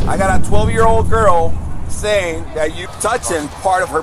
I got a 12-year-old girl saying that you touching part of her.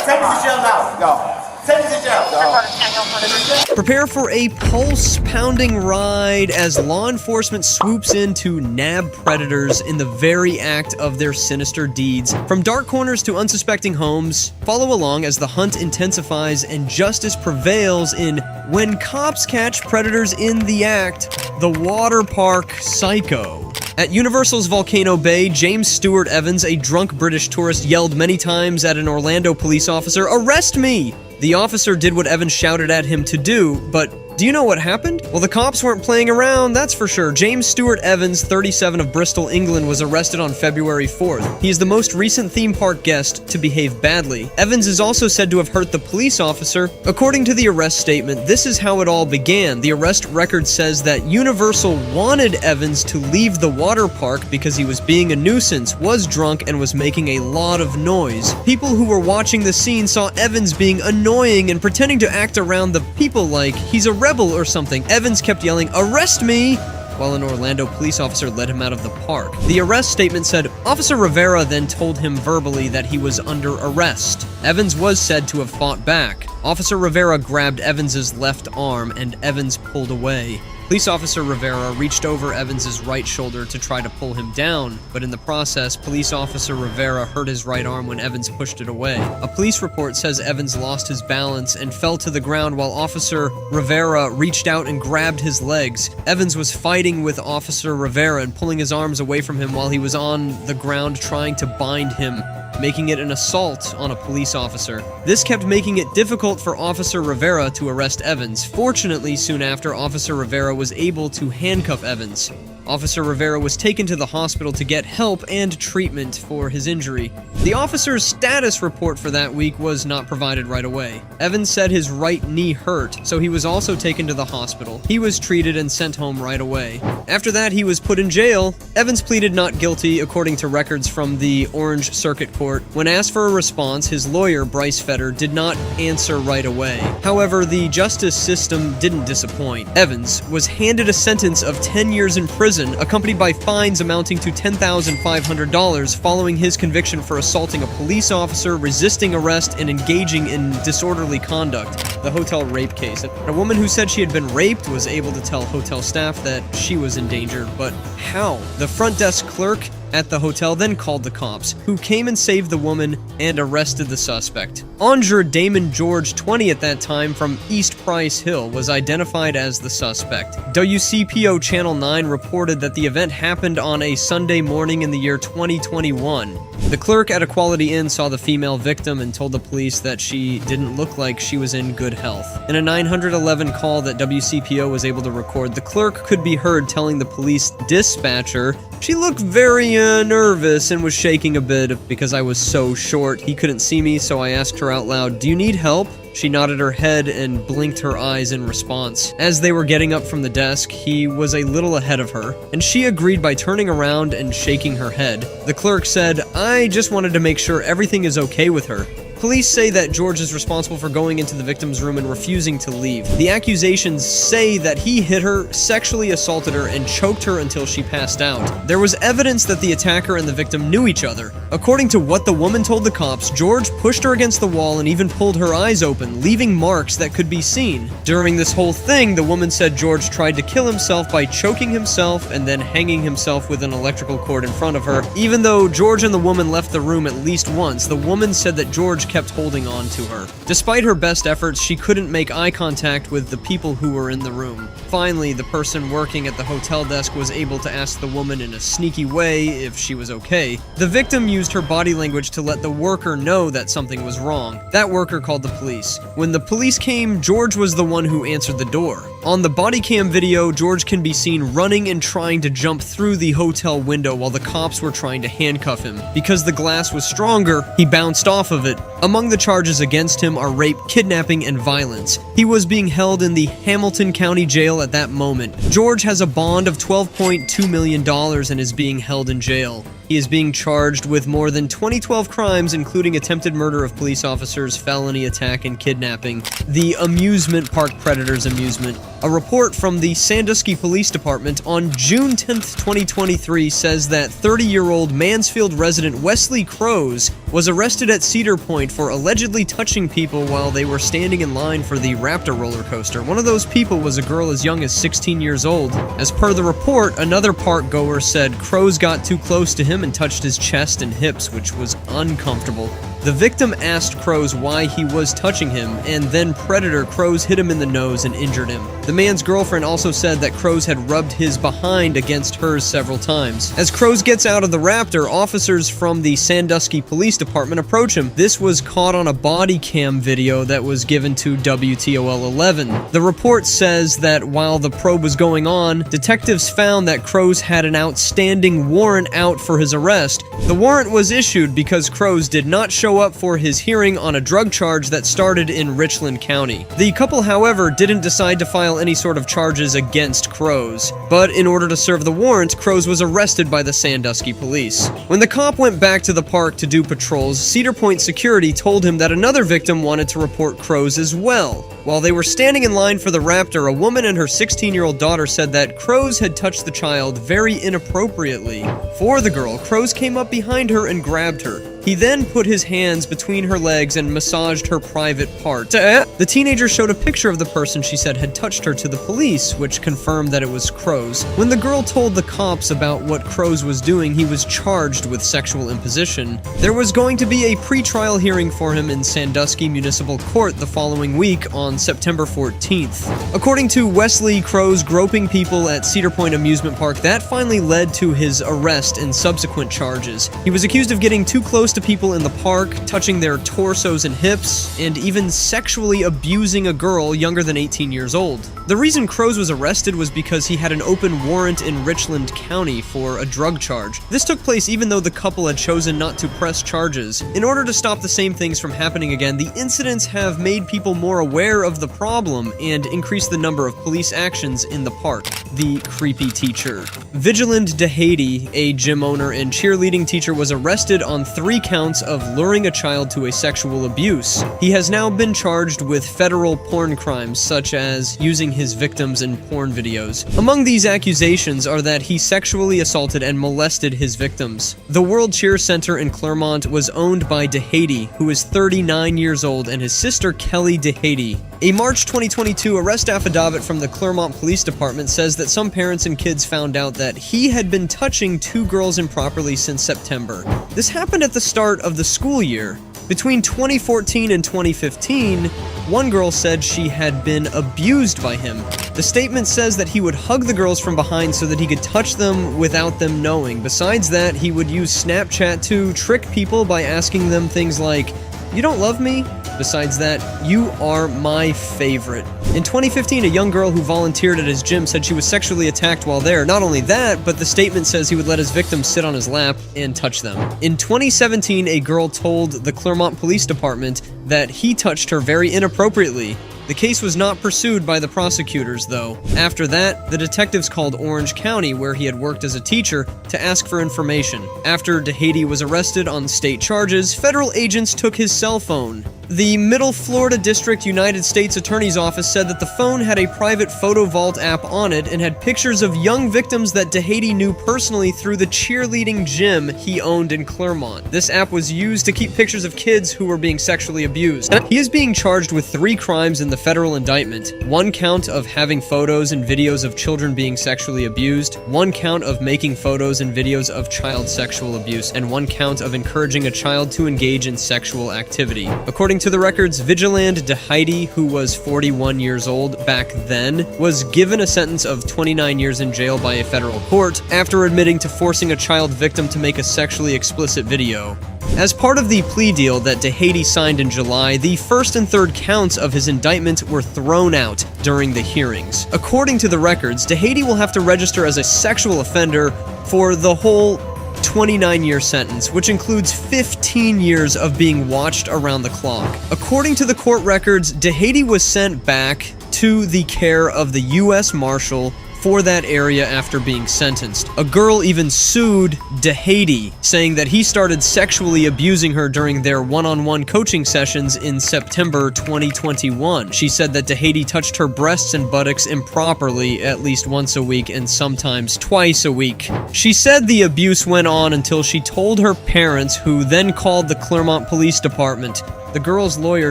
Send me to jail now. No. Send me to jail. No. Prepare for a pulse-pounding ride as law enforcement swoops in to nab predators in the very act of their sinister deeds. From dark corners to unsuspecting homes, follow along as the hunt intensifies and justice prevails in When Cops Catch Predators in the Act, the Water Park Psycho. At Universal's Volcano Bay, James Stewart Evans, a drunk British tourist, yelled many times at an Orlando police officer, "Arrest me!" The officer did what Evans shouted at him to do, but do you know what happened? Well, the cops weren't playing around, that's for sure. James Stewart Evans, 37 of Bristol, England, was arrested on February 4th. He is the most recent theme park guest to behave badly. Evans is also said to have hurt the police officer. According to the arrest statement, this is how it all began. The arrest record says that Universal wanted Evans to leave the water park because he was being a nuisance, was drunk, and was making a lot of noise. People who were watching the scene saw Evans being annoying and pretending to act around the people like he's a rebel or something. Evans kept yelling, "Arrest me!" while an Orlando police officer led him out of the park. The arrest statement said, Officer Rivera then told him verbally that he was under arrest. Evans was said to have fought back. Officer Rivera grabbed Evans's left arm and Evans pulled away. Police Officer Rivera reached over Evans's right shoulder to try to pull him down, but in the process, Police Officer Rivera hurt his right arm when Evans pushed it away. A police report says Evans lost his balance and fell to the ground while Officer Rivera reached out and grabbed his legs. Evans was fighting with Officer Rivera and pulling his arms away from him while he was on the ground trying to bind him, making it an assault on a police officer. This kept making it difficult for Officer Rivera to arrest Evans. Fortunately, soon after, Officer Rivera was able to handcuff Evans. Officer Rivera was taken to the hospital to get help and treatment for his injury. The officer's status report for that week was not provided right away. Evans said his right knee hurt, so he was also taken to the hospital. He was treated and sent home right away. After that, he was put in jail. Evans pleaded not guilty, according to records from the Orange Circuit Court. When asked for a response, his lawyer, Bryce Fetter, did not answer right away. However, the justice system didn't disappoint. Evans was handed a sentence of 10 years in prison, accompanied by fines amounting to $10,500 following his conviction for assaulting a police officer, resisting arrest, and engaging in disorderly conduct, the hotel rape case. A woman who said she had been raped was able to tell hotel staff that she was in danger, but how? The front desk clerk at the hotel then called the cops, who came and saved the woman and arrested the suspect. Andre Damon George, 20 at that time, from East Price Hill, was identified as the suspect. WCPO Channel 9 reported that the event happened on a Sunday morning in the year 2021. The clerk at a Quality Inn saw the female victim and told the police that she didn't look like she was in good health. In a 911 call that WCPO was able to record, the clerk could be heard telling the police dispatcher, "She looked very nervous and was shaking a bit because I was so short. He couldn't see me, so I asked her out loud, 'Do you need help?' She nodded her head and blinked her eyes in response. As they were getting up from the desk, he was a little ahead of her, and she agreed by turning around and shaking her head. The clerk said, 'I just wanted to make sure everything is okay with her.' Police say that George is responsible for going into the victim's room and refusing to leave. The accusations say that he hit her, sexually assaulted her, and choked her until she passed out. There was evidence that the attacker and the victim knew each other. According to what the woman told the cops, George pushed her against the wall and even pulled her eyes open, leaving marks that could be seen. During this whole thing, the woman said George tried to kill himself by choking himself and then hanging himself with an electrical cord in front of her. Even though George and the woman left the room at least once, the woman said that George kept holding on to her. Despite her best efforts, she couldn't make eye contact with the people who were in the room. Finally, the person working at the hotel desk was able to ask the woman in a sneaky way if she was okay. The victim used her body language to let the worker know that something was wrong. That worker called the police. When the police came, George was the one who answered the door. On the body cam video, George can be seen running and trying to jump through the hotel window while the cops were trying to handcuff him. Because the glass was stronger, he bounced off of it. Among the charges against him are rape, kidnapping, and violence. He was being held in the Hamilton County Jail at that moment. George has a bond of $12.2 million and is being held in jail. He is being charged with more than 2012 crimes, including attempted murder of police officers, felony attack, and kidnapping. The amusement park predators amusement A report from the Sandusky Police Department on June 10th, 2023 says that 30-year-old Mansfield resident Wesley Crows was arrested at Cedar Point for allegedly touching people while they were standing in line for the Raptor roller coaster. One of those people was a girl as young as 16 years old. As per the report, another park goer said Crows got too close to him and touched his chest and hips, which was uncomfortable. The victim asked Crows why he was touching him, and then predator Crows hit him in the nose and injured him. The man's girlfriend also said that Crows had rubbed his behind against hers several times. As Crows gets out of the Raptor, officers from the Sandusky Police Department approach him. This was caught on a body cam video that was given to WTOL 11. The report says that while the probe was going on, detectives found that Crows had an outstanding warrant out for his arrest. The warrant was issued because Crows did not show up for his hearing on a drug charge that started in Richland County. The couple, however, didn't decide to file any sort of charges against Crows, but in order to serve the warrant, Crows was arrested by the Sandusky police. When the cop went back to the park to do patrols, Cedar Point security told him that another victim wanted to report Crows as well. While they were standing in line for the Raptor, a woman and her 16-year-old daughter said that Crows had touched the child very inappropriately. For the girl, Crows came up behind her and grabbed her. He then put his hands between her legs and massaged her private part. The teenager showed a picture of the person she said had touched her to the police, which confirmed that it was Crows. When the girl told the cops about what Crows was doing, he was charged with sexual imposition. There was going to be a pre-trial hearing for him in Sandusky Municipal Court the following week on September 14th. According to Wesley Crows groping people at Cedar Point Amusement Park, that finally led to his arrest and subsequent charges. He was accused of getting too close to people in the park, touching their torsos and hips, and even sexually abusing a girl younger than 18 years old. The reason Crows was arrested was because he had an open warrant in Richland County for a drug charge. This took place even though the couple had chosen not to press charges. In order to stop the same things from happening again, the incidents have made people more aware of the problem and increased the number of police actions in the park. The creepy teacher. Vigilant DeHady, a gym owner and cheerleading teacher, was arrested on 3 counts of luring a child to a sexual abuse. He has now been charged with federal porn crimes, such as using his victims in porn videos. Among these accusations are that he sexually assaulted and molested his victims. The World Cheer Center in Clermont was owned by DeHady, who is 39 years old, and his sister Kelly DeHady. A March 2022 arrest affidavit from the Clermont Police Department says that some parents and kids found out that he had been touching 2 girls improperly since September. This happened at the start of the school year. Between 2014 and 2015, one girl said she had been abused by him. The statement says that he would hug the girls from behind so that he could touch them without them knowing. Besides that, he would use Snapchat to trick people by asking them things like, "You don't love me?" Besides that, "You are my favorite." In 2015, a young girl who volunteered at his gym said she was sexually attacked while there. Not only that, but the statement says he would let his victims sit on his lap and touch them. In 2017, a girl told the Clermont Police Department that he touched her very inappropriately. The case was not pursued by the prosecutors, though. After that, the detectives called Orange County, where he had worked as a teacher, to ask for information. After DeHady was arrested on state charges, federal agents took his cell phone. The Middle Florida District United States Attorney's Office said that the phone had a private photo vault app on it and had pictures of young victims that DeHady knew personally through the cheerleading gym he owned in Clermont. This app was used to keep pictures of kids who were being sexually abused. He is being charged with 3 crimes in the federal indictment. 1 count of having photos and videos of children being sexually abused, 1 count of making photos and videos of child sexual abuse, and 1 count of encouraging a child to engage in sexual activity. According to the records, Vigilant DeHady, who was 41 years old back then, was given a sentence of 29 years in jail by a federal court after admitting to forcing a child victim to make a sexually explicit video. As part of the plea deal that DeHady signed in July, the 1st and 3rd counts of his indictment were thrown out during the hearings. According to the records, DeHady will have to register as a sexual offender for the whole 29-year sentence, which includes 15 years of being watched around the clock. According to the court records, DeHady was sent back to the care of the U.S. Marshal for that area after being sentenced. A girl even sued DeHady, saying that he started sexually abusing her during their one-on-one coaching sessions in September 2021. She said that DeHady touched her breasts and buttocks improperly at least once a week and sometimes twice a week. She said the abuse went on until she told her parents, who then called the Clermont Police Department. The girl's lawyer,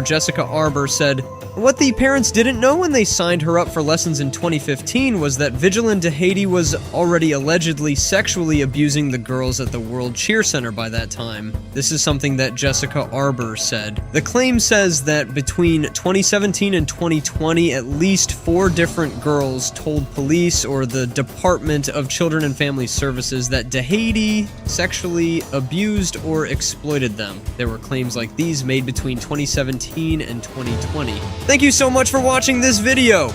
Jessica Arbor, said, "What the parents didn't know when they signed her up for lessons in 2015 was that Vigilante DeHady was already allegedly sexually abusing the girls at the World Cheer Center by that time." This is something that Jessica Arbor said. The claim says that between 2017 and 2020, at least 4 different girls told police or the Department of Children and Family Services that DeHady sexually abused or exploited them. There were claims like these made between 2017 and 2020. Thank you so much for watching this video.